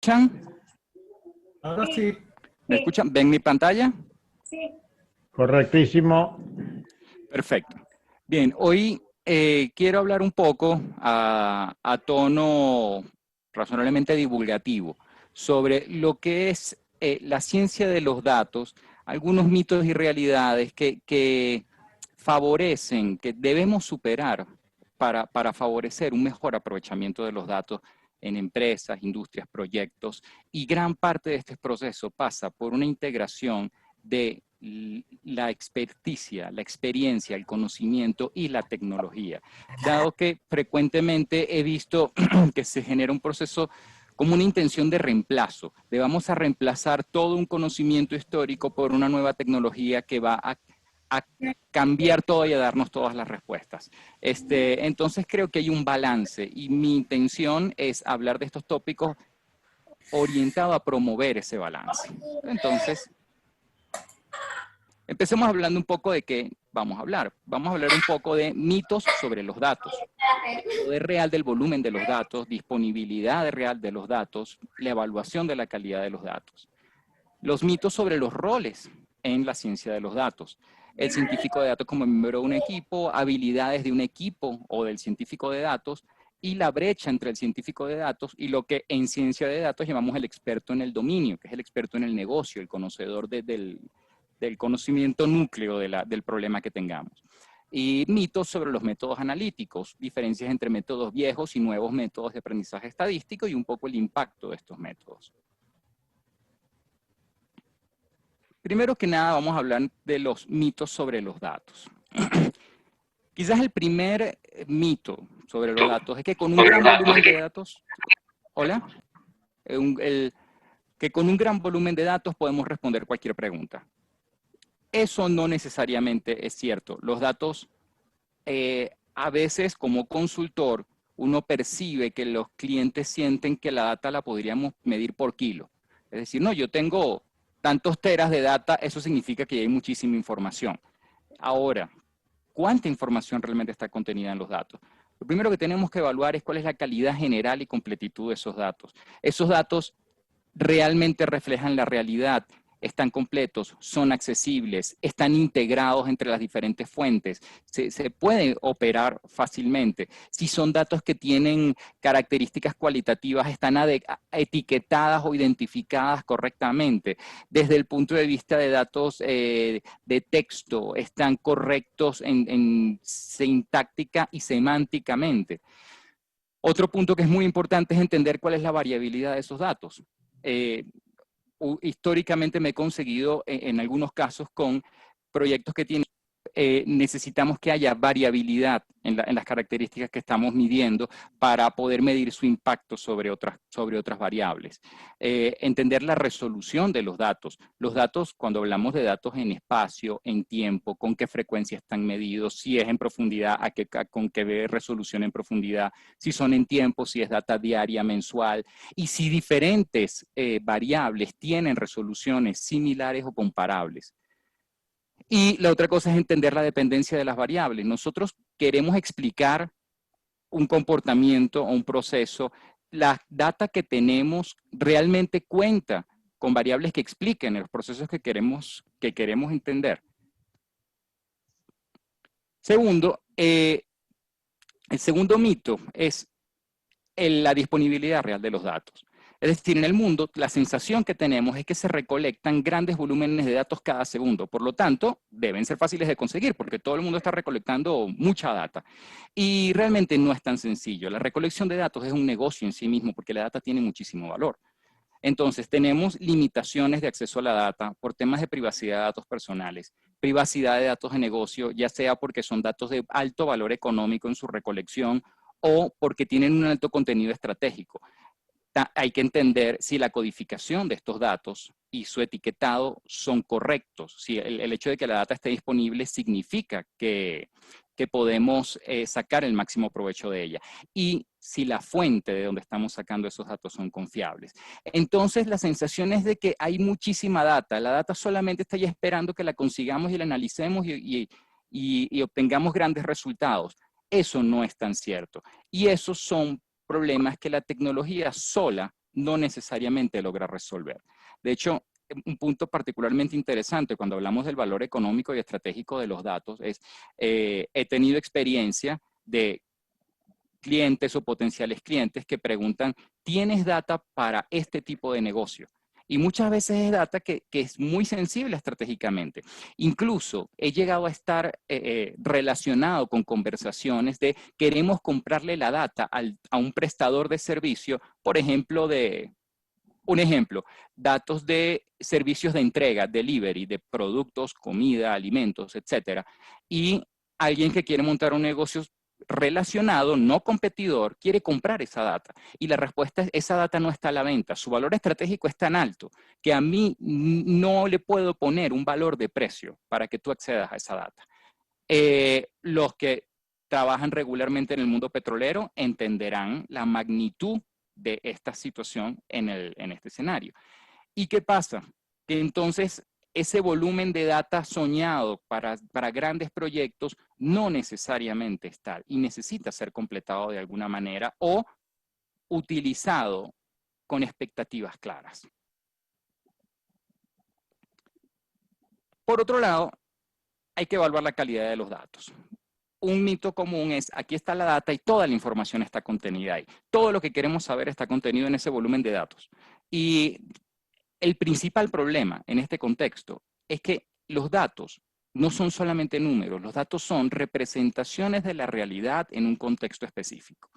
escuchan? Ahora sí. ¿Me escuchan? ¿Ven mi pantalla? Sí. Correctísimo. Perfecto. Bien, hoy quiero hablar un poco a tono razonablemente divulgativo sobre lo que es la ciencia de los datos, algunos mitos y realidades que favorecen, que debemos superar para favorecer un mejor aprovechamiento de los datos en empresas, industrias, proyectos, y gran parte de este proceso pasa por una integración de la experticia, la experiencia, el conocimiento y la tecnología. Dado que frecuentemente he visto que se genera un proceso como una intención de reemplazo, de vamos a reemplazar todo un conocimiento histórico por una nueva tecnología que va a cambiar todo y a darnos todas las respuestas. Entonces creo que hay un balance y mi intención es hablar de estos tópicos orientado a promover ese balance. Entonces, empecemos hablando un poco de qué vamos a hablar. Vamos a hablar un poco de mitos sobre los datos, el poder real del volumen de los datos, disponibilidad real de los datos, la evaluación de la calidad de los datos. Los mitos sobre los roles en la ciencia de los datos. El científico de datos como miembro de un equipo, habilidades de un equipo o del científico de datos, y la brecha entre el científico de datos y lo que en ciencia de datos llamamos el experto en el dominio, que es el experto en el negocio, el conocedor del conocimiento núcleo del problema que tengamos. Y mitos sobre los métodos analíticos, diferencias entre métodos viejos y nuevos métodos de aprendizaje estadístico y un poco el impacto de estos métodos. Primero que nada vamos a hablar de los mitos sobre los datos. Quizás el primer mito sobre los datos es que con un gran volumen de datos, ¿hola? Que con un gran volumen de datos podemos responder cualquier pregunta. Eso no necesariamente es cierto. Los datos, a veces como consultor, uno percibe que los clientes sienten que la data la podríamos medir por kilo. Es decir, no, yo tengo tantos teras de data, eso significa que hay muchísima información. Ahora, ¿cuánta información realmente está contenida en los datos? Lo primero que tenemos que evaluar es cuál es la calidad general y completitud de esos datos. Esos datos realmente reflejan la realidad, están completos, son accesibles, están integrados entre las diferentes fuentes, se puede operar fácilmente. Si son datos que tienen características cualitativas, están etiquetadas o identificadas correctamente. Desde el punto de vista de datos de texto, están correctos en sintáctica y semánticamente. Otro punto que es muy importante es entender cuál es la variabilidad de esos datos. Históricamente me he conseguido en algunos casos con proyectos que tienen, necesitamos que haya variabilidad en las características que estamos midiendo para poder medir su impacto sobre otras variables. Entender la resolución de los datos. Los datos, cuando hablamos de datos en espacio, en tiempo, con qué frecuencia están medidos, si es en profundidad, con qué resolución en profundidad, si son en tiempo, si es data diaria, mensual, y si diferentes variables tienen resoluciones similares o comparables. Y la otra cosa es entender la dependencia de las variables. Nosotros queremos explicar un comportamiento o un proceso. La data que tenemos realmente cuenta con variables que expliquen los procesos que queremos entender. Segundo, el segundo mito es la disponibilidad real de los datos. Es decir, en el mundo, la sensación que tenemos es que se recolectan grandes volúmenes de datos cada segundo. Por lo tanto, deben ser fáciles de conseguir porque todo el mundo está recolectando mucha data. Y realmente no es tan sencillo. La recolección de datos es un negocio en sí mismo porque la data tiene muchísimo valor. Entonces, tenemos limitaciones de acceso a la data por temas de privacidad de datos personales, privacidad de datos de negocio, ya sea porque son datos de alto valor económico en su recolección o porque tienen un alto contenido estratégico. Hay que entender si la codificación de estos datos y su etiquetado son correctos. Si el hecho de que la data esté disponible significa que podemos sacar el máximo provecho de ella. Y si la fuente de donde estamos sacando esos datos son confiables. Entonces, la sensación es de que hay muchísima data. La data solamente está ya esperando que la consigamos y la analicemos y obtengamos grandes resultados. Eso no es tan cierto. Y esos son problemas que la tecnología sola no necesariamente logra resolver. De hecho, un punto particularmente interesante cuando hablamos del valor económico y estratégico de los datos es, he tenido experiencia de clientes o potenciales clientes que preguntan, ¿tienes data para este tipo de negocio? Y muchas veces es data que es muy sensible estratégicamente. Incluso he llegado a estar relacionado con conversaciones de queremos comprarle la data a un prestador de servicio, por ejemplo, un ejemplo, datos de servicios de entrega, delivery, de productos, comida, alimentos, etcétera. Y alguien que quiere montar un negocio relacionado, no competidor, quiere comprar esa data. Y la respuesta es, esa data no está a la venta. Su valor estratégico es tan alto que a mí no le puedo poner un valor de precio para que tú accedas a esa data. Los que trabajan regularmente en el mundo petrolero entenderán la magnitud de esta situación en este escenario. ¿Y qué pasa? Que entonces ese volumen de data soñado para grandes proyectos no necesariamente es tal y necesita ser completado de alguna manera o utilizado con expectativas claras. Por otro lado, hay que evaluar la calidad de los datos. Un mito común es, aquí está la data y toda la información está contenida ahí. Todo lo que queremos saber está contenido en ese volumen de datos. Y el principal problema en este contexto es que los datos no son solamente números, los datos son representaciones de la realidad en un contexto específico.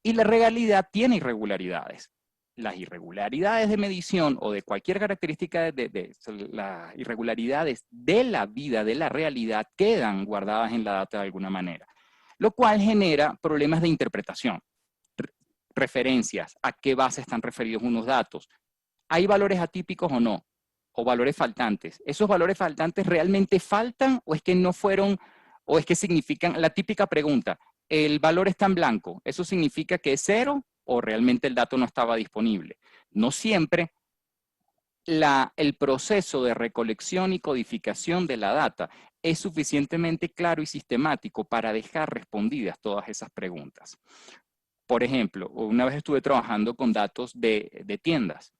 Y la realidad tiene irregularidades. Las irregularidades de medición o de cualquier característica de las irregularidades de la vida, de la realidad, quedan guardadas en la data de alguna manera, lo cual genera problemas de interpretación, referencias, a qué base están referidos unos datos. ¿Hay valores atípicos o no? ¿O valores faltantes? ¿Esos valores faltantes realmente faltan o es que no fueron, o es que significan, la típica pregunta, ¿el valor está en blanco? ¿Eso significa que es cero o realmente el dato no estaba disponible? No siempre el proceso de recolección y codificación de la data es suficientemente claro y sistemático para dejar respondidas todas esas preguntas. Por ejemplo, una vez estuve trabajando con datos de tiendas.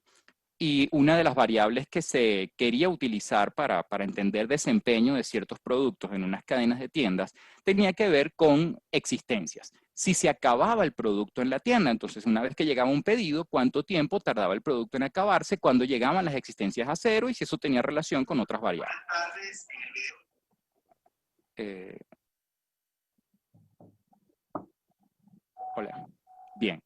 Y una de las variables que se quería utilizar para entender desempeño de ciertos productos en unas cadenas de tiendas tenía que ver con existencias. Si se acababa el producto en la tienda, entonces una vez que llegaba un pedido, cuánto tiempo tardaba el producto en acabarse, cuándo llegaban las existencias a cero y si eso tenía relación con otras variables. Hola. Bien.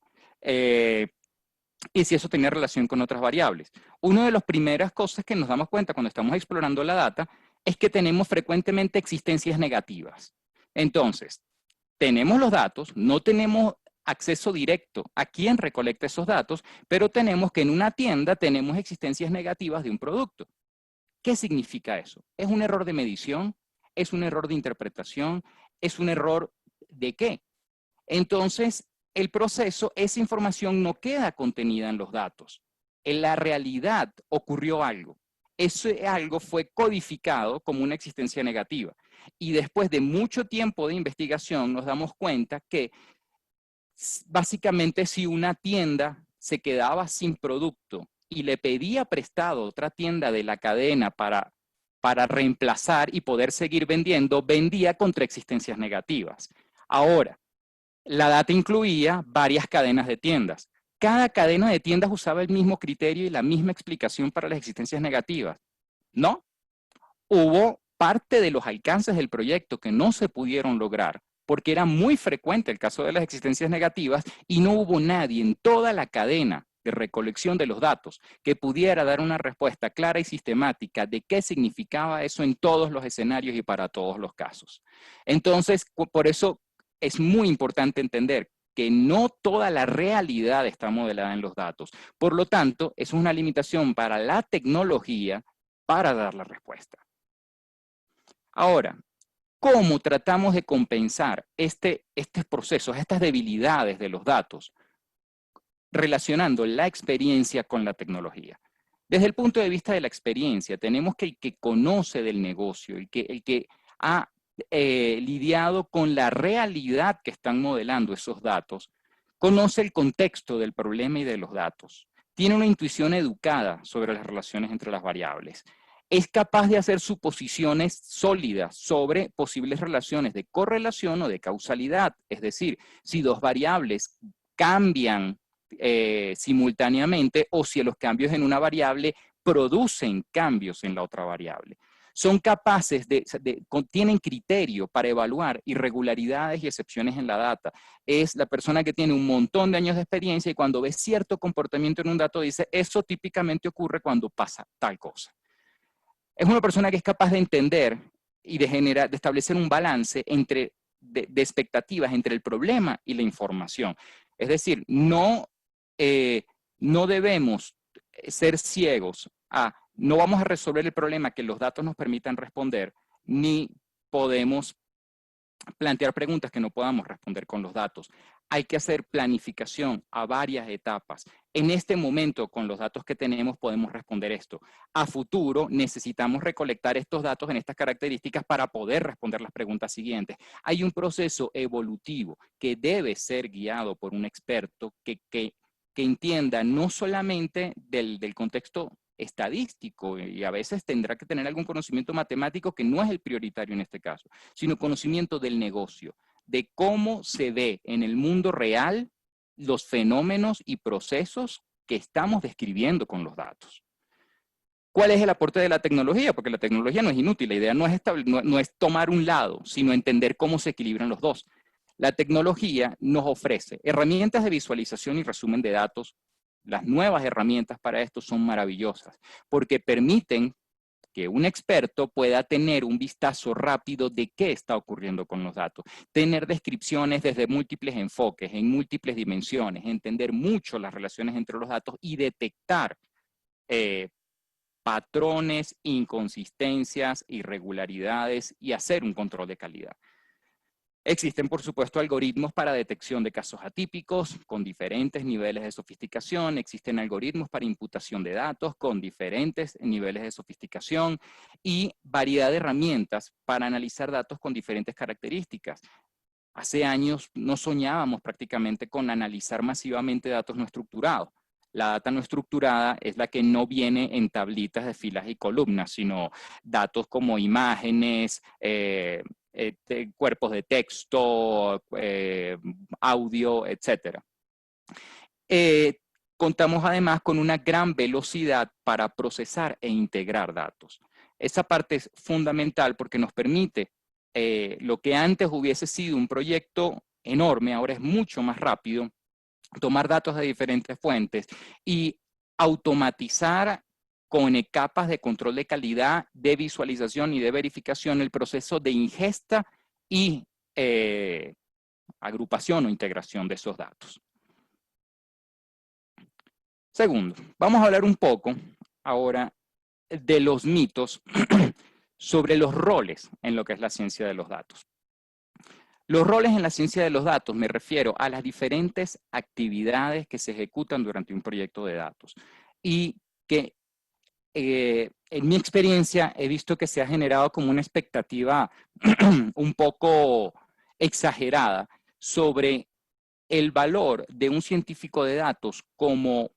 Y si eso tenía relación con otras variables. Una de las primeras cosas que nos damos cuenta cuando estamos explorando la data es que tenemos frecuentemente existencias negativas. Entonces, tenemos los datos, no tenemos acceso directo a quién recolecta esos datos, pero tenemos que en una tienda tenemos existencias negativas de un producto. ¿Qué significa eso? ¿Es un error de medición? ¿Es un error de interpretación? ¿Es un error de qué? Entonces, el proceso, esa información no queda contenida en los datos. En la realidad ocurrió algo. Ese algo fue codificado como una existencia negativa. Y después de mucho tiempo de investigación nos damos cuenta que básicamente si una tienda se quedaba sin producto y le pedía prestado a otra tienda de la cadena para reemplazar y poder seguir vendiendo, vendía contra existencias negativas. Ahora, la data incluía varias cadenas de tiendas. Cada cadena de tiendas usaba el mismo criterio y la misma explicación para las existencias negativas. ¿No? Hubo parte de los alcances del proyecto que no se pudieron lograr porque era muy frecuente el caso de las existencias negativas y no hubo nadie en toda la cadena de recolección de los datos que pudiera dar una respuesta clara y sistemática de qué significaba eso en todos los escenarios y para todos los casos. Entonces, por eso es muy importante entender que no toda la realidad está modelada en los datos. Por lo tanto, es una limitación para la tecnología para dar la respuesta. Ahora, ¿cómo tratamos de compensar estos procesos, estas debilidades de los datos, relacionando la experiencia con la tecnología? Desde el punto de vista de la experiencia, tenemos que el que conoce del negocio, el que ha lidiado con la realidad que están modelando esos datos, Conoce el contexto del problema y de los datos. Tiene una intuición educada sobre las relaciones entre las variables. Es capaz de hacer suposiciones sólidas sobre posibles relaciones de correlación o de causalidad. Es decir, si dos variables cambian simultáneamente o si los cambios en una variable producen cambios en la otra variable. Son capaces tienen criterio para evaluar irregularidades y excepciones en la data. Es la persona que tiene un montón de años de experiencia y cuando ve cierto comportamiento en un dato dice, eso típicamente ocurre cuando pasa tal cosa. Es una persona que es capaz de entender y de establecer un balance de expectativas entre el problema y la información. Es decir, no debemos ser ciegos no vamos a resolver el problema que los datos nos permitan responder, ni podemos plantear preguntas que no podamos responder con los datos. Hay que hacer planificación a varias etapas. En este momento, con los datos que tenemos, podemos responder esto. A futuro, necesitamos recolectar estos datos en estas características para poder responder las preguntas siguientes. Hay un proceso evolutivo que debe ser guiado por un experto que entienda no solamente del contexto estadístico y a veces tendrá que tener algún conocimiento matemático que no es el prioritario en este caso, sino conocimiento del negocio, de cómo se ve en el mundo real los fenómenos y procesos que estamos describiendo con los datos. ¿Cuál es el aporte de la tecnología? Porque la tecnología no es inútil, la idea no es tomar un lado, sino entender cómo se equilibran los dos. La tecnología nos ofrece herramientas de visualización y resumen de datos. Las nuevas herramientas para esto son maravillosas porque permiten que un experto pueda tener un vistazo rápido de qué está ocurriendo con los datos, tener descripciones desde múltiples enfoques, en múltiples dimensiones, entender mucho las relaciones entre los datos y detectar patrones, inconsistencias, irregularidades y hacer un control de calidad. Existen, por supuesto, algoritmos para detección de casos atípicos con diferentes niveles de sofisticación. Existen algoritmos para imputación de datos con diferentes niveles de sofisticación y variedad de herramientas para analizar datos con diferentes características. Hace años no soñábamos prácticamente con analizar masivamente datos no estructurados. La data no estructurada es la que no viene en tablitas de filas y columnas, sino datos como imágenes, cuerpos de texto, audio, etc. Contamos además con una gran velocidad para procesar e integrar datos. Esa parte es fundamental porque nos permite lo que antes hubiese sido un proyecto enorme, ahora es mucho más rápido, tomar datos de diferentes fuentes y automatizar con capas de control de calidad, de visualización y de verificación el proceso de ingesta y agrupación o integración de esos datos. Segundo, vamos a hablar un poco ahora de los mitos sobre los roles en lo que es la ciencia de los datos. Los roles en la ciencia de los datos me refiero a las diferentes actividades que se ejecutan durante un proyecto de datos y que en mi experiencia he visto que se ha generado como una expectativa un poco exagerada sobre el valor de un científico de datos como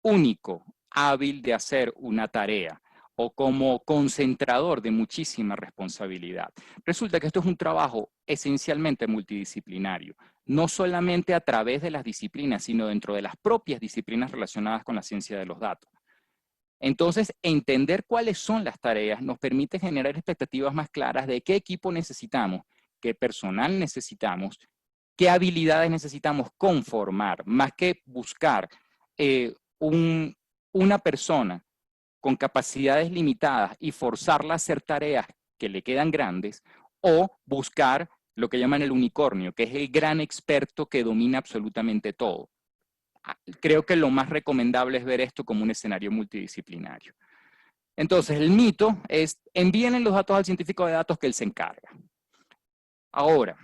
único, hábil de hacer una tarea o como concentrador de muchísima responsabilidad. Resulta que esto es un trabajo esencialmente multidisciplinario, no solamente a través de las disciplinas, sino dentro de las propias disciplinas relacionadas con la ciencia de los datos. Entonces, entender cuáles son las tareas nos permite generar expectativas más claras de qué equipo necesitamos, qué personal necesitamos, qué habilidades necesitamos conformar, más que buscar una persona con capacidades limitadas y forzarla a hacer tareas que le quedan grandes, o buscar lo que llaman el unicornio, que es el gran experto que domina absolutamente todo. Creo que lo más recomendable es ver esto como un escenario multidisciplinario. Entonces, el mito es, envíen los datos al científico de datos que él se encarga. Ahora,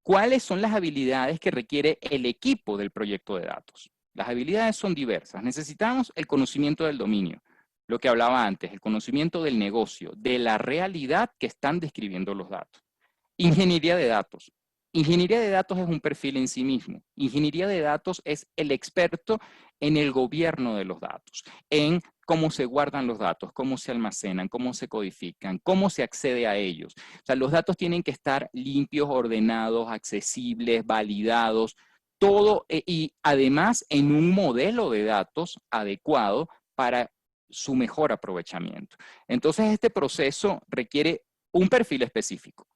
¿cuáles son las habilidades que requiere el equipo del proyecto de datos? Las habilidades son diversas. Necesitamos el conocimiento del dominio, lo que hablaba antes, el conocimiento del negocio, de la realidad que están describiendo los datos. Ingeniería de datos, Ingeniería de datos es un perfil en sí mismo. Ingeniería de datos es el experto en el gobierno de los datos, en cómo se guardan los datos, cómo se almacenan, cómo se codifican, cómo se accede a ellos. O sea, los datos tienen que estar limpios, ordenados, accesibles, validados, todo, y además en un modelo de datos adecuado para su mejor aprovechamiento. Entonces, este proceso requiere un perfil específico.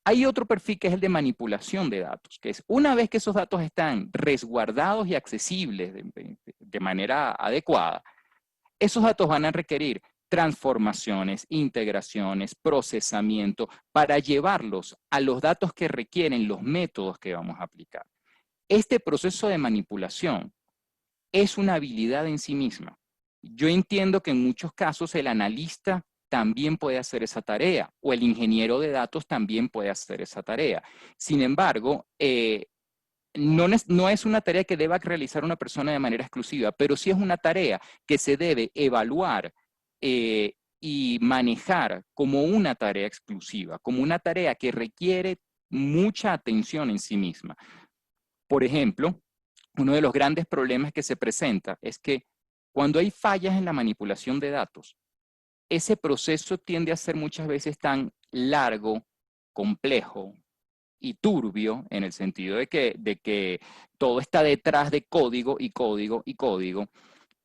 Hay otro perfil que es el de manipulación de datos, que es una vez que esos datos están resguardados y accesibles de manera adecuada, esos datos van a requerir transformaciones, integraciones, procesamiento para llevarlos a los datos que requieren los métodos que vamos a aplicar. Este proceso de manipulación es una habilidad en sí misma. Yo entiendo que en muchos casos el analista también puede hacer esa tarea, o el ingeniero de datos también puede hacer esa tarea. Sin embargo, no es una tarea que deba realizar una persona de manera exclusiva, pero sí es una tarea que se debe evaluar y manejar como una tarea exclusiva, como una tarea que requiere mucha atención en sí misma. Por ejemplo, uno de los grandes problemas que se presenta es que cuando hay fallas en la manipulación de datos, ese proceso tiende a ser muchas veces tan largo, complejo y turbio, en el sentido de que todo está detrás de código y código y código,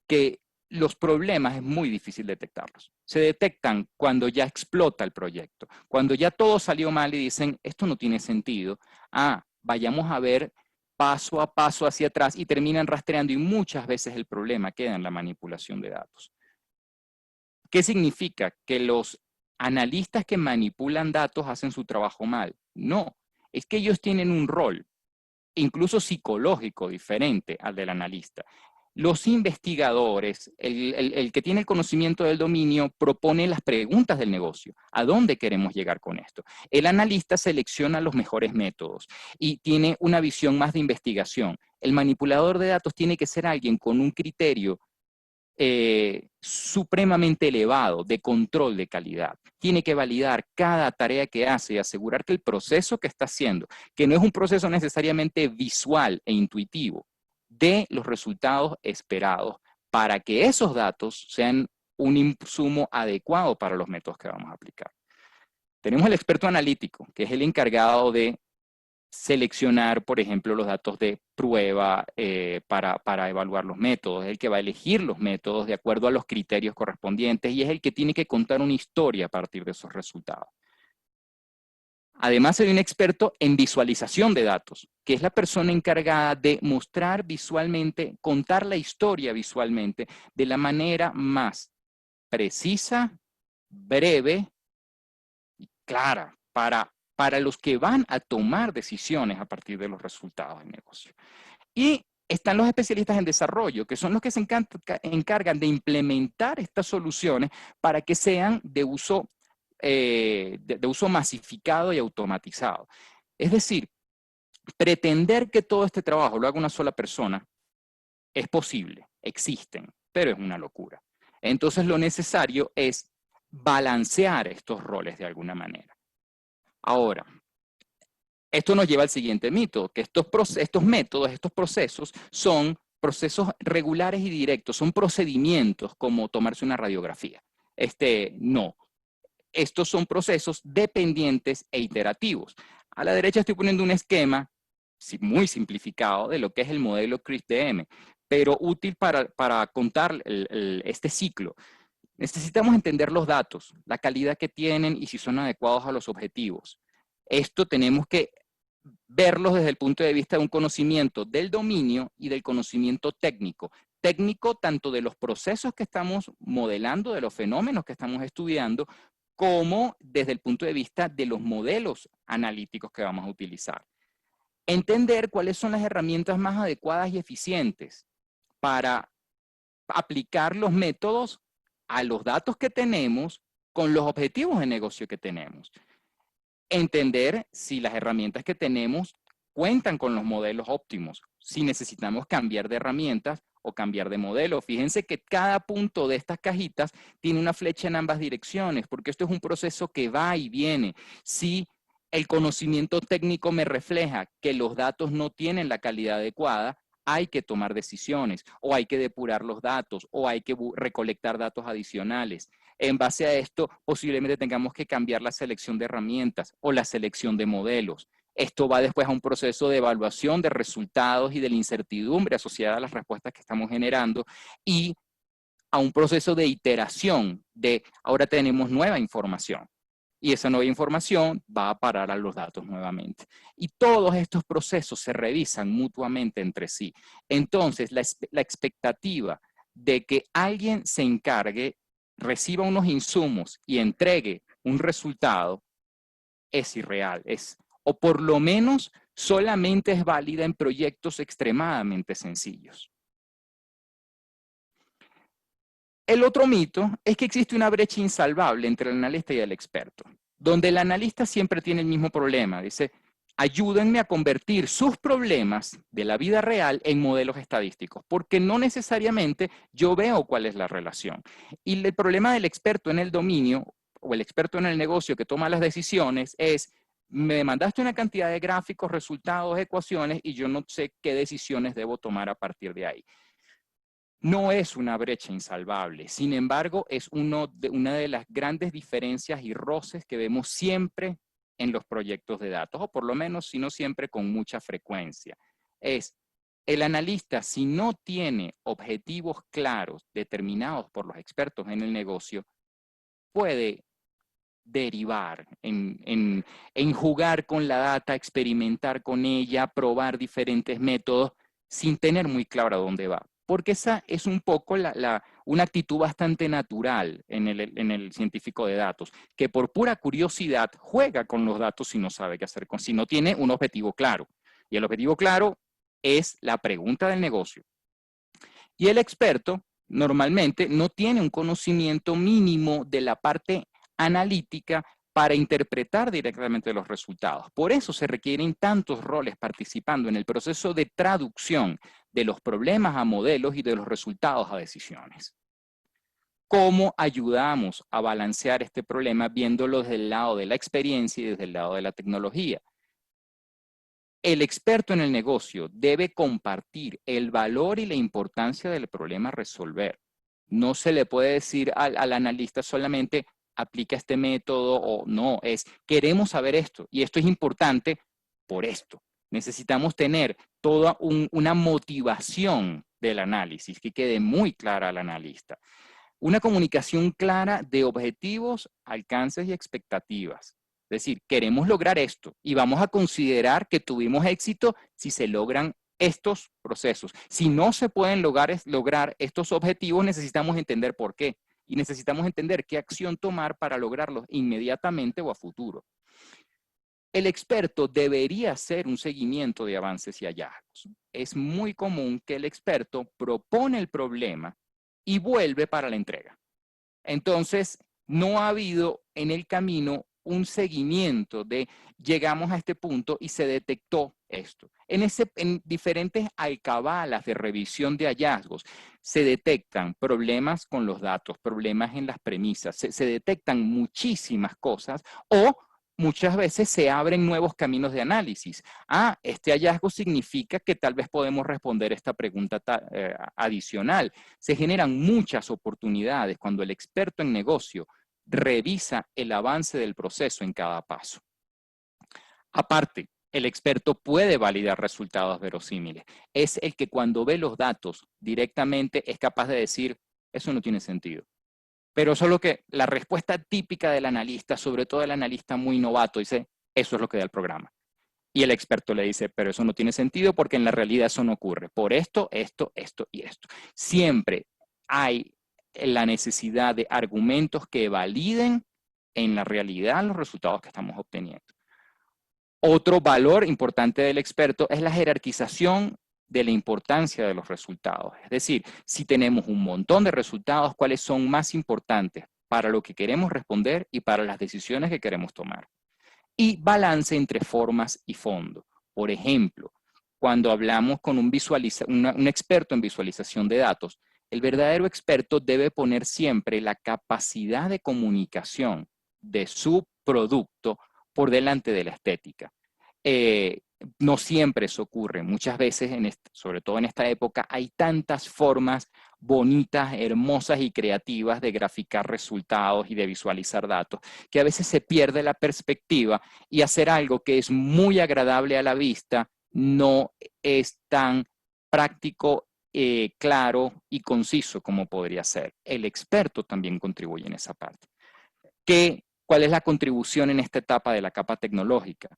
que los problemas es muy difícil detectarlos. Se detectan cuando ya explota el proyecto, cuando ya todo salió mal y dicen, esto no tiene sentido, vayamos a ver paso a paso hacia atrás, y terminan rastreando, y muchas veces el problema queda en la manipulación de datos. ¿Qué significa? ¿Que los analistas que manipulan datos hacen su trabajo mal? No, es que ellos tienen un rol, incluso psicológico, diferente al del analista. Los investigadores, el que tiene el conocimiento del dominio, propone las preguntas del negocio. ¿A dónde queremos llegar con esto? El analista selecciona los mejores métodos y tiene una visión más de investigación. El manipulador de datos tiene que ser alguien con un criterio supremamente elevado de control de calidad. Tiene que validar cada tarea que hace y asegurar que el proceso que está haciendo, que no es un proceso necesariamente visual e intuitivo, dé los resultados esperados para que esos datos sean un insumo adecuado para los métodos que vamos a aplicar. Tenemos el experto analítico, que es el encargado de seleccionar, por ejemplo, los datos de prueba para evaluar los métodos. Es el que va a elegir los métodos de acuerdo a los criterios correspondientes, y es el que tiene que contar una historia a partir de esos resultados. Además, hay un experto en visualización de datos, que es la persona encargada de mostrar visualmente, contar la historia visualmente de la manera más precisa, breve y clara para los que van a tomar decisiones a partir de los resultados del negocio. Y están los especialistas en desarrollo, que son los que se encargan de implementar estas soluciones para que sean de uso masificado y automatizado. Es decir, pretender que todo este trabajo lo haga una sola persona es posible, existen, pero es una locura. Entonces lo necesario es balancear estos roles de alguna manera. Ahora, esto nos lleva al siguiente mito, que estos métodos, estos procesos son procesos regulares y directos, son procedimientos como tomarse una radiografía. No, estos son procesos dependientes e iterativos. A la derecha estoy poniendo un esquema muy simplificado de lo que es el modelo CRISP-DM, pero útil para contar este ciclo. Necesitamos entender los datos, la calidad que tienen y si son adecuados a los objetivos. Esto tenemos que verlos desde el punto de vista de un conocimiento del dominio y del conocimiento técnico. Técnico tanto de los procesos que estamos modelando, de los fenómenos que estamos estudiando, como desde el punto de vista de los modelos analíticos que vamos a utilizar. Entender cuáles son las herramientas más adecuadas y eficientes para aplicar los métodos a los datos que tenemos con los objetivos de negocio que tenemos. Entender si las herramientas que tenemos cuentan con los modelos óptimos, si necesitamos cambiar de herramientas o cambiar de modelo. Fíjense que cada punto de estas cajitas tiene una flecha en ambas direcciones, porque esto es un proceso que va y viene. Si el conocimiento técnico me refleja que los datos no tienen la calidad adecuada, hay que tomar decisiones, o hay que depurar los datos, o hay que recolectar datos adicionales. En base a esto, posiblemente tengamos que cambiar la selección de herramientas o la selección de modelos. Esto va después a un proceso de evaluación de resultados y de la incertidumbre asociada a las respuestas que estamos generando y a un proceso de iteración de ahora tenemos nueva información. Y esa nueva información va a parar a los datos nuevamente. Y todos estos procesos se revisan mutuamente entre sí. Entonces, la expectativa de que alguien se encargue, reciba unos insumos y entregue un resultado es irreal. O por lo menos solamente es válida en proyectos extremadamente sencillos. El otro mito es que existe una brecha insalvable entre el analista y el experto, donde el analista siempre tiene el mismo problema. Dice, ayúdenme a convertir sus problemas de la vida real en modelos estadísticos, porque no necesariamente yo veo cuál es la relación. Y el problema del experto en el dominio, o el experto en el negocio que toma las decisiones, es, me mandaste una cantidad de gráficos, resultados, ecuaciones, y yo no sé qué decisiones debo tomar a partir de ahí. No es una brecha insalvable, sin embargo, es una de las grandes diferencias y roces que vemos siempre en los proyectos de datos, o por lo menos, si no siempre, con mucha frecuencia. Es el analista, si no tiene objetivos claros determinados por los expertos en el negocio, puede derivar en jugar con la data, experimentar con ella, probar diferentes métodos, sin tener muy claro a dónde va. Porque esa es un poco una actitud bastante natural en el científico de datos, que por pura curiosidad juega con los datos y no sabe qué hacer si no tiene un objetivo claro. Y el objetivo claro es la pregunta del negocio. Y el experto normalmente no tiene un conocimiento mínimo de la parte analítica para interpretar directamente los resultados. Por eso se requieren tantos roles participando en el proceso de traducción de los problemas a modelos y de los resultados a decisiones. ¿Cómo ayudamos a balancear este problema viéndolo desde el lado de la experiencia y desde el lado de la tecnología? El experto en el negocio debe compartir el valor y la importancia del problema a resolver. No se le puede decir al analista solamente aplica este método o no, queremos saber esto y esto es importante por esto. Necesitamos tener toda una motivación del análisis que quede muy clara al analista. Una comunicación clara de objetivos, alcances y expectativas. Es decir, queremos lograr esto y vamos a considerar que tuvimos éxito si se logran estos procesos. Si no se pueden lograr estos objetivos, necesitamos entender por qué. Y necesitamos entender qué acción tomar para lograrlos inmediatamente o a futuro. El experto debería hacer un seguimiento de avances y hallazgos. Es muy común que el experto propone el problema y vuelve para la entrega. Entonces, no ha habido en el camino un seguimiento de llegamos a este punto y se detectó esto. En diferentes alcabalas de revisión de hallazgos se detectan problemas con los datos, problemas en las premisas, se detectan muchísimas cosas o muchas veces se abren nuevos caminos de análisis. Este hallazgo significa que tal vez podemos responder esta pregunta adicional. Se generan muchas oportunidades cuando el experto en negocio revisa el avance del proceso en cada paso. Aparte, el experto puede validar resultados verosímiles. Es el que cuando ve los datos directamente es capaz de decir, eso no tiene sentido. Pero solo que la respuesta típica del analista, sobre todo el analista muy novato, dice, eso es lo que da el programa. Y el experto le dice, pero eso no tiene sentido porque en la realidad eso no ocurre. Por esto, esto, esto y esto. Siempre hay la necesidad de argumentos que validen en la realidad los resultados que estamos obteniendo. Otro valor importante del experto es la jerarquización de la importancia de los resultados. Es decir, si tenemos un montón de resultados, ¿cuáles son más importantes para lo que queremos responder y para las decisiones que queremos tomar? Y balance entre formas y fondo. Por ejemplo, cuando hablamos con un experto en visualización de datos, el verdadero experto debe poner siempre la capacidad de comunicación de su producto por delante de la estética. No siempre eso ocurre. Muchas veces, sobre todo en esta época, hay tantas formas bonitas, hermosas y creativas de graficar resultados y de visualizar datos, que a veces se pierde la perspectiva y hacer algo que es muy agradable a la vista no es tan práctico, claro y conciso como podría ser. El experto también contribuye en esa parte. ¿Cuál es la contribución en esta etapa de la capa tecnológica?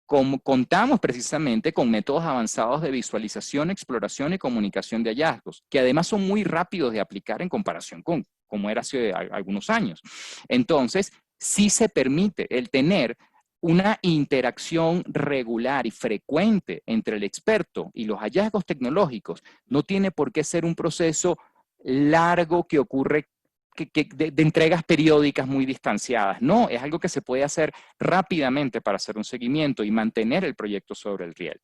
Como contamos precisamente con métodos avanzados de visualización, exploración y comunicación de hallazgos, que además son muy rápidos de aplicar en comparación con como era hace algunos años. Entonces, sí se permite el tener una interacción regular y frecuente entre el experto y los hallazgos tecnológicos. No tiene por qué ser un proceso largo que ocurre de entregas periódicas muy distanciadas. No, es algo que se puede hacer rápidamente para hacer un seguimiento y mantener el proyecto sobre el riel.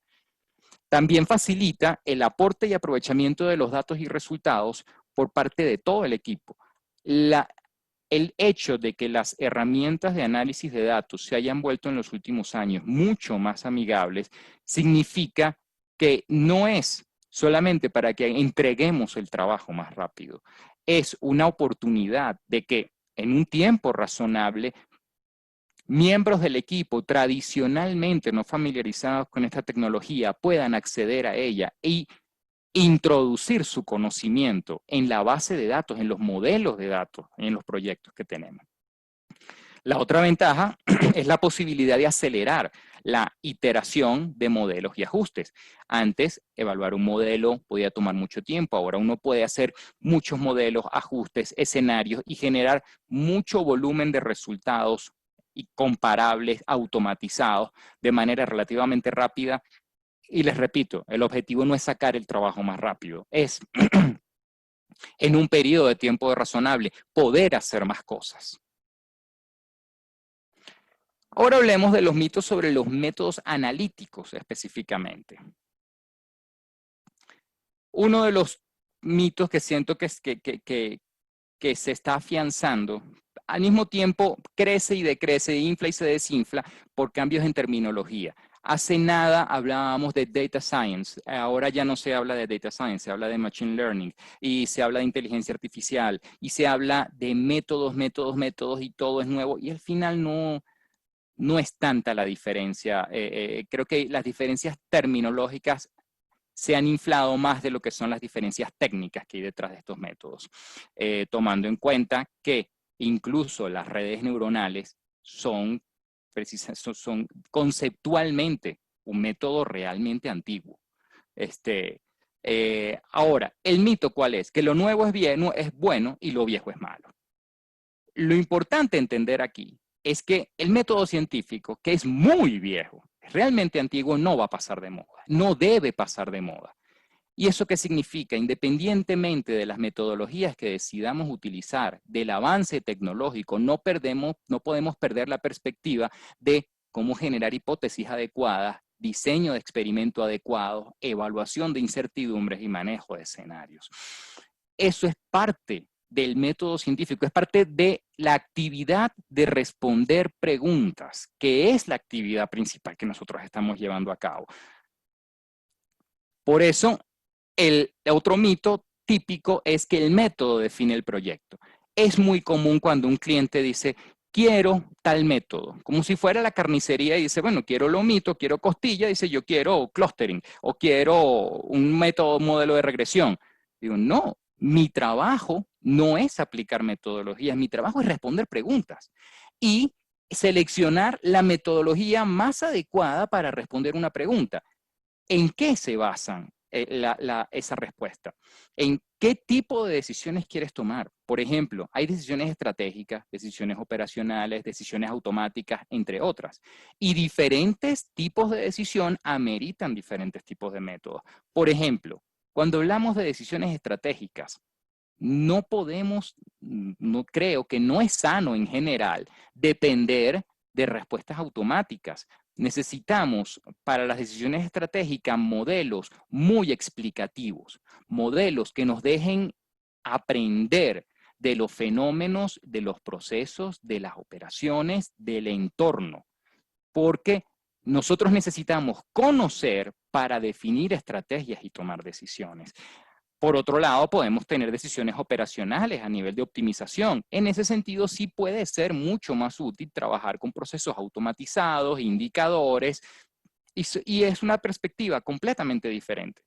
También facilita el aporte y aprovechamiento de los datos y resultados por parte de todo el equipo. El hecho de que las herramientas de análisis de datos se hayan vuelto en los últimos años mucho más amigables significa que no es solamente para que entreguemos el trabajo más rápido, es una oportunidad de que en un tiempo razonable miembros del equipo tradicionalmente no familiarizados con esta tecnología puedan acceder a ella y introducir su conocimiento en la base de datos, en los modelos de datos, en los proyectos que tenemos. La otra ventaja es la posibilidad de acelerar la iteración de modelos y ajustes. Antes, evaluar un modelo podía tomar mucho tiempo. Ahora uno puede hacer muchos modelos, ajustes, escenarios y generar mucho volumen de resultados y comparables, automatizados, de manera relativamente rápida. Y les repito, el objetivo no es sacar el trabajo más rápido, es en un periodo de tiempo razonable poder hacer más cosas. Ahora hablemos de los mitos sobre los métodos analíticos específicamente. Uno de los mitos que siento que se está afianzando, al mismo tiempo crece y decrece, infla y se desinfla por cambios en terminología. Hace nada hablábamos de data science, ahora ya no se habla de data science, se habla de machine learning y se habla de inteligencia artificial y se habla de métodos y todo es nuevo y al final no es tanta la diferencia. Creo que las diferencias terminológicas se han inflado más de lo que son las diferencias técnicas que hay detrás de estos métodos, tomando en cuenta que incluso las redes neuronales son conceptualmente un método realmente antiguo. Ahora, ¿el mito cuál es? Que lo nuevo es bueno y lo viejo es malo. Lo importante entender aquí es que el método científico, que es muy viejo, realmente antiguo, no va a pasar de moda, no debe pasar de moda. ¿Y eso qué significa? Independientemente de las metodologías que decidamos utilizar, del avance tecnológico, no podemos perder la perspectiva de cómo generar hipótesis adecuadas, diseño de experimento adecuado, evaluación de incertidumbres y manejo de escenarios. Eso es parte del método científico, es parte de la actividad de responder preguntas, que es la actividad principal que nosotros estamos llevando a cabo. Por eso, el otro mito típico es que el método define el proyecto. Es muy común cuando un cliente dice, quiero tal método, como si fuera la carnicería y dice, bueno, quiero lomito, quiero costilla, dice, yo quiero clustering o quiero un método, modelo de regresión. Digo, no, mi trabajo no es aplicar metodologías, mi trabajo es responder preguntas y seleccionar la metodología más adecuada para responder una pregunta. ¿En qué se basan esa respuesta? ¿En qué tipo de decisiones quieres tomar? Por ejemplo, hay decisiones estratégicas, decisiones operacionales, decisiones automáticas, entre otras. Y diferentes tipos de decisión ameritan diferentes tipos de métodos. Por ejemplo, cuando hablamos de decisiones estratégicas, no creo que no es sano en general depender de respuestas automáticas. Necesitamos para las decisiones estratégicas modelos muy explicativos, modelos que nos dejen aprender de los fenómenos, de los procesos, de las operaciones, del entorno. porque nosotros necesitamos conocer para definir estrategias y tomar decisiones. Por otro lado, podemos tener decisiones operacionales a nivel de optimización. En ese sentido, sí puede ser mucho más útil trabajar con procesos automatizados, indicadores, y es una perspectiva completamente diferente.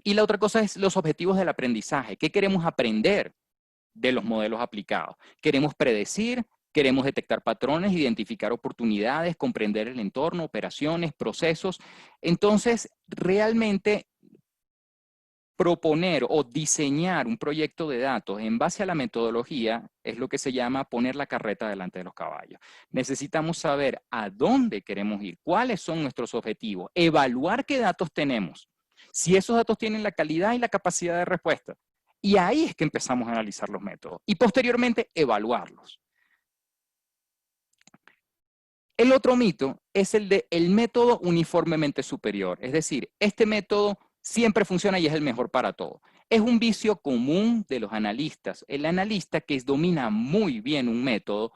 Y la otra cosa es los objetivos del aprendizaje. ¿Qué queremos aprender de los modelos aplicados? ¿Queremos predecir? ¿Queremos detectar patrones, identificar oportunidades, comprender el entorno, operaciones, procesos? Entonces, realmente proponer o diseñar un proyecto de datos en base a la metodología es lo que se llama poner la carreta delante de los caballos. Necesitamos saber a dónde queremos ir, cuáles son nuestros objetivos, evaluar qué datos tenemos, si esos datos tienen la calidad y la capacidad de respuesta. Y ahí es que empezamos a analizar los métodos y posteriormente evaluarlos. El otro mito es el de el método uniformemente superior, es decir, este método siempre funciona y es el mejor para todo. Es un vicio común de los analistas. El analista que domina muy bien un método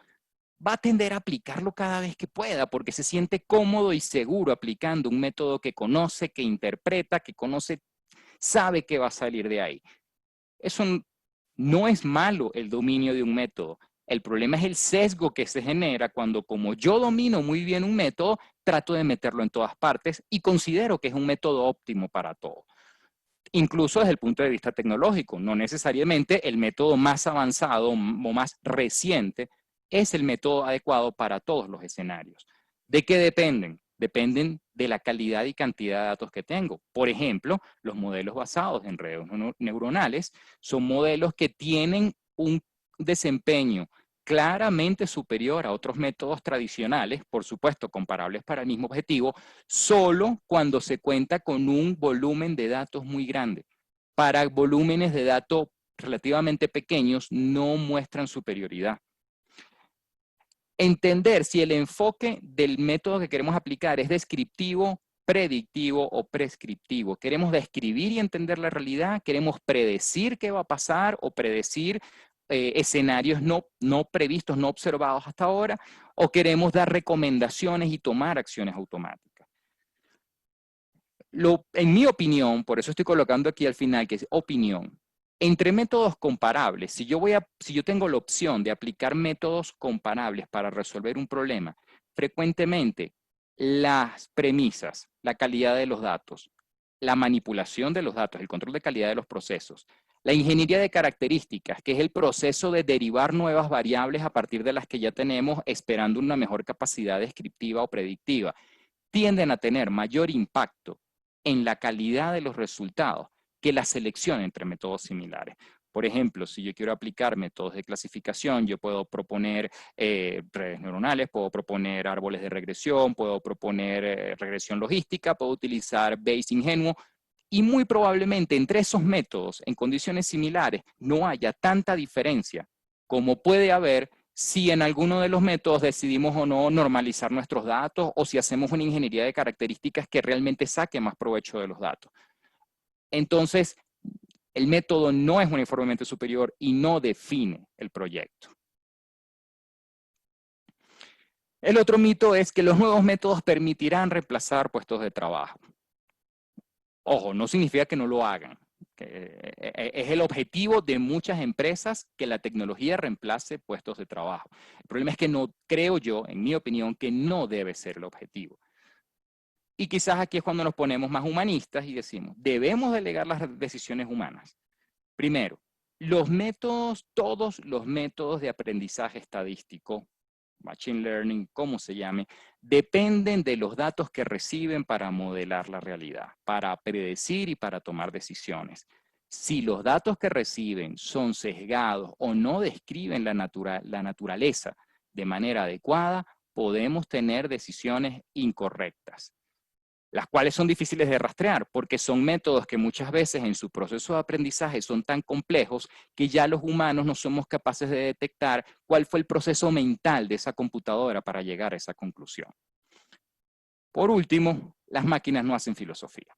va a tender a aplicarlo cada vez que pueda porque se siente cómodo y seguro aplicando un método que conoce, que interpreta, que conoce, sabe que va a salir de ahí. Eso no es malo el dominio de un método. El problema es el sesgo que se genera cuando, como yo domino muy bien un método, trato de meterlo en todas partes y considero que es un método óptimo para todo. Incluso desde el punto de vista tecnológico, no necesariamente el método más avanzado o más reciente es el método adecuado para todos los escenarios. ¿De qué dependen? Dependen de la calidad y cantidad de datos que tengo. Por ejemplo, los modelos basados en redes neuronales son modelos que tienen un desempeño claramente superior a otros métodos tradicionales, por supuesto comparables para el mismo objetivo, solo cuando se cuenta con un volumen de datos muy grande. Para volúmenes de datos relativamente pequeños no muestran superioridad. Entender si el enfoque del método que queremos aplicar es descriptivo, predictivo o prescriptivo. ¿Queremos describir y entender la realidad? ¿Queremos predecir qué va a pasar o predecir escenarios no previstos, no observados hasta ahora? ¿O queremos dar recomendaciones y tomar acciones automáticas? En mi opinión, por eso estoy colocando aquí al final que es opinión, entre métodos comparables, si yo tengo la opción de aplicar métodos comparables para resolver un problema, frecuentemente las premisas, la calidad de los datos, la manipulación de los datos, el control de calidad de los procesos, la ingeniería de características, que es el proceso de derivar nuevas variables a partir de las que ya tenemos, esperando una mejor capacidad descriptiva o predictiva, tienden a tener mayor impacto en la calidad de los resultados que la selección entre métodos similares. Por ejemplo, si yo quiero aplicar métodos de clasificación, yo puedo proponer redes neuronales, puedo proponer árboles de regresión, puedo proponer regresión logística, puedo utilizar Bayes ingenuo, y muy probablemente entre esos métodos, en condiciones similares, no haya tanta diferencia como puede haber si en alguno de los métodos decidimos o no normalizar nuestros datos o si hacemos una ingeniería de características que realmente saque más provecho de los datos. Entonces, el método no es uniformemente superior y no define el proyecto. El otro mito es que los nuevos métodos permitirán reemplazar puestos de trabajo. Ojo, no significa que no lo hagan. Es el objetivo de muchas empresas que la tecnología reemplace puestos de trabajo. El problema es que no creo yo, en mi opinión, que no debe ser el objetivo. Y quizás aquí es cuando nos ponemos más humanistas y decimos, debemos delegar las decisiones humanas. Primero, todos los métodos de aprendizaje estadístico, machine learning, como se llame, dependen de los datos que reciben para modelar la realidad, para predecir y para tomar decisiones. Si los datos que reciben son sesgados o no describen la naturaleza de manera adecuada, podemos tener decisiones incorrectas, las cuales son difíciles de rastrear porque son métodos que muchas veces en su proceso de aprendizaje son tan complejos que ya los humanos no somos capaces de detectar cuál fue el proceso mental de esa computadora para llegar a esa conclusión. Por último, las máquinas no hacen filosofía.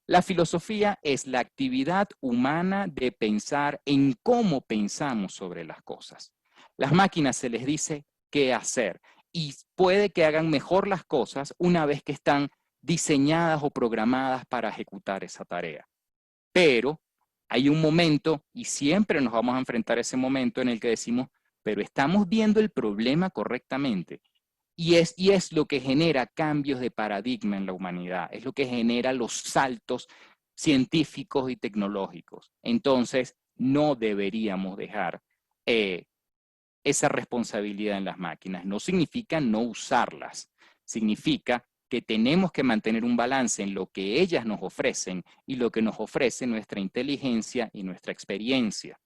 La filosofía es la actividad humana de pensar en cómo pensamos sobre las cosas. Las máquinas se les dice qué hacer. y puede que hagan mejor las cosas una vez que están diseñadas o programadas para ejecutar esa tarea. Pero hay un momento, y siempre nos vamos a enfrentar a ese momento en el que decimos, pero estamos viendo el problema correctamente. Y es lo que genera cambios de paradigma en la humanidad, es lo que genera los saltos científicos y tecnológicos. Entonces, no deberíamos dejar esa responsabilidad en las máquinas. No significa no usarlas, significa que tenemos que mantener un balance en lo que ellas nos ofrecen y lo que nos ofrece nuestra inteligencia y nuestra experiencia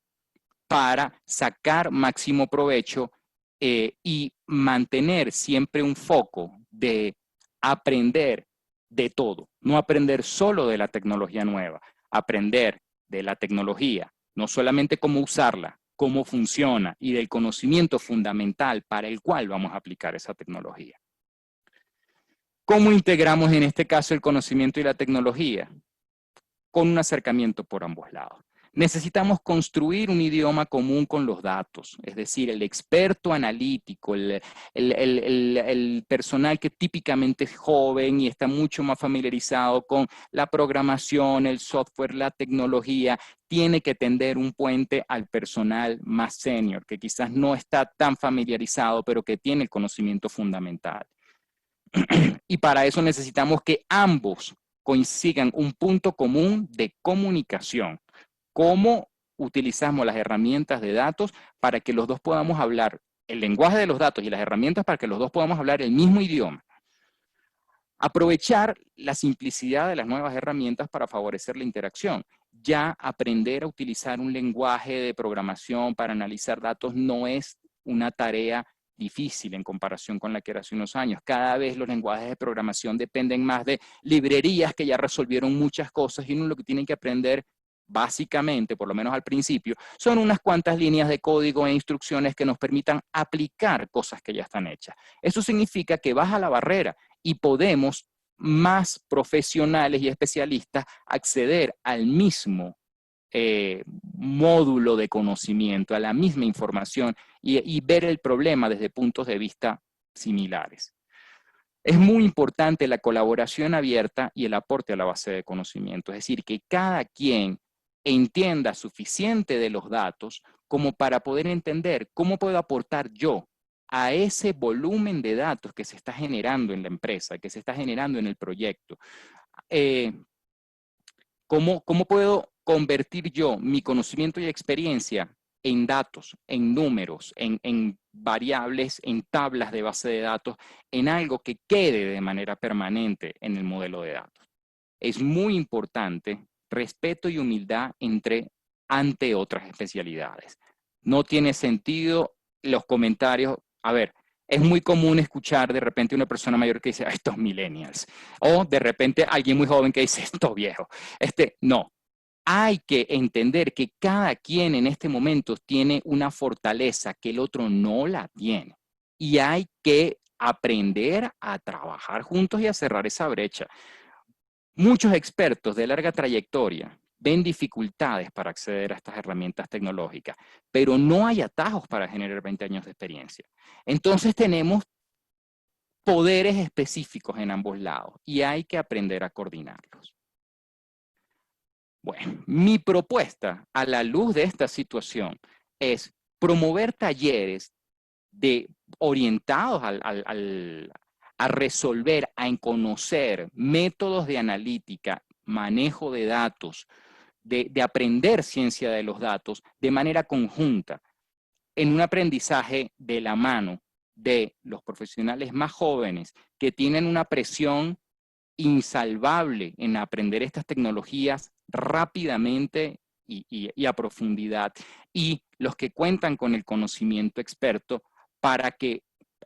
para sacar máximo provecho y mantener siempre un foco de aprender de todo, no aprender solo de la tecnología nueva, aprender de la tecnología, no solamente cómo usarla, cómo funciona y del conocimiento fundamental para el cual vamos a aplicar esa tecnología. ¿Cómo integramos en este caso el conocimiento y la tecnología? Con un acercamiento por ambos lados. Necesitamos construir un idioma común con los datos, es decir, el experto analítico, el personal que típicamente es joven y está mucho más familiarizado con la programación, el software, la tecnología, tiene que tender un puente al personal más senior, que quizás no está tan familiarizado, pero que tiene el conocimiento fundamental. Y para eso necesitamos que ambos consigan un punto común de comunicación. Cómo utilizamos las herramientas de datos para que los dos podamos hablar el lenguaje de los datos y las herramientas para que los dos podamos hablar el mismo idioma. Aprovechar la simplicidad de las nuevas herramientas para favorecer la interacción. Ya aprender a utilizar un lenguaje de programación para analizar datos no es una tarea difícil en comparación con la que era hace unos años. Cada vez los lenguajes de programación dependen más de librerías que ya resolvieron muchas cosas y uno lo que tiene que aprender básicamente, por lo menos al principio, son unas cuantas líneas de código e instrucciones que nos permitan aplicar cosas que ya están hechas. Eso significa que baja la barrera y podemos, más profesionales y especialistas, acceder al mismo módulo de conocimiento, a la misma información y ver el problema desde puntos de vista similares. Es muy importante la colaboración abierta y el aporte a la base de conocimiento, es decir, que cada quien entienda suficiente de los datos como para poder entender cómo puedo aportar yo a ese volumen de datos que se está generando en la empresa, que se está generando en el proyecto. ¿Cómo puedo convertir yo mi conocimiento y experiencia en datos, en números, en variables, en tablas de base de datos, en algo que quede de manera permanente en el modelo de datos? Es muy importante respeto y humildad ante otras especialidades. No tiene sentido los comentarios. A ver, es muy común escuchar de repente una persona mayor que dice, estos millennials, o de repente alguien muy joven que dice, estos viejos. No, hay que entender que cada quien en este momento tiene una fortaleza que el otro no la tiene. Y hay que aprender a trabajar juntos y a cerrar esa brecha. Muchos expertos de larga trayectoria ven dificultades para acceder a estas herramientas tecnológicas, pero no hay atajos para generar 20 años de experiencia. Entonces tenemos poderes específicos en ambos lados y hay que aprender a coordinarlos. Bueno, mi propuesta a la luz de esta situación es promover talleres orientados a resolver, a conocer métodos de analítica, manejo de datos, de aprender ciencia de los datos de manera conjunta, en un aprendizaje de la mano de los profesionales más jóvenes que tienen una presión insalvable en aprender estas tecnologías rápidamente y a profundidad, y los que cuentan con el conocimiento experto para que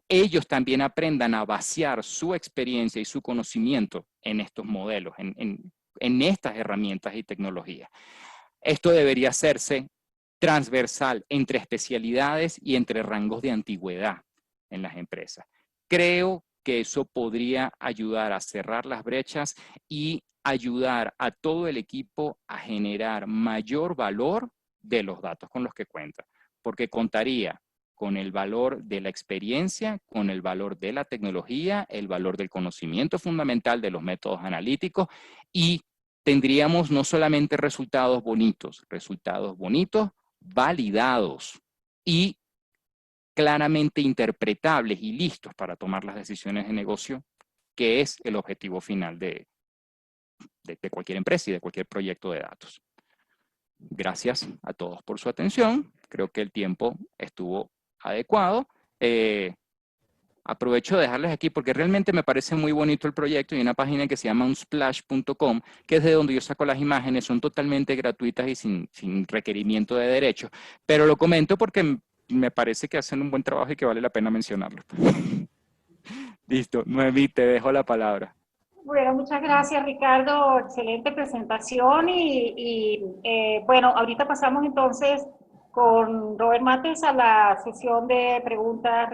ellos también aprendan a vaciar su experiencia y su conocimiento en estos modelos, en estas herramientas y tecnologías. Esto debería hacerse transversal entre especialidades y entre rangos de antigüedad en las empresas. Creo que eso podría ayudar a cerrar las brechas y ayudar a todo el equipo a generar mayor valor de los datos con los que cuenta, porque contaría con el valor de la experiencia, con el valor de la tecnología, el valor del conocimiento fundamental de los métodos analíticos, y tendríamos no solamente resultados bonitos, validados y claramente interpretables y listos para tomar las decisiones de negocio, que es el objetivo final de cualquier empresa y de cualquier proyecto de datos. Gracias a todos por su atención. Creo que el tiempo estuvo adecuado. Aprovecho de dejarles aquí porque realmente me parece muy bonito el proyecto. Hay una página que se llama unsplash.com, que es de donde yo saco las imágenes. Son totalmente gratuitas y sin requerimiento de derechos. Pero lo comento porque me parece que hacen un buen trabajo y que vale la pena mencionarlo. Listo, Noemí, te dejo la palabra. Bueno, muchas gracias, Ricardo. Excelente presentación bueno, ahorita pasamos entonces con Robert Mates a la sesión de preguntas.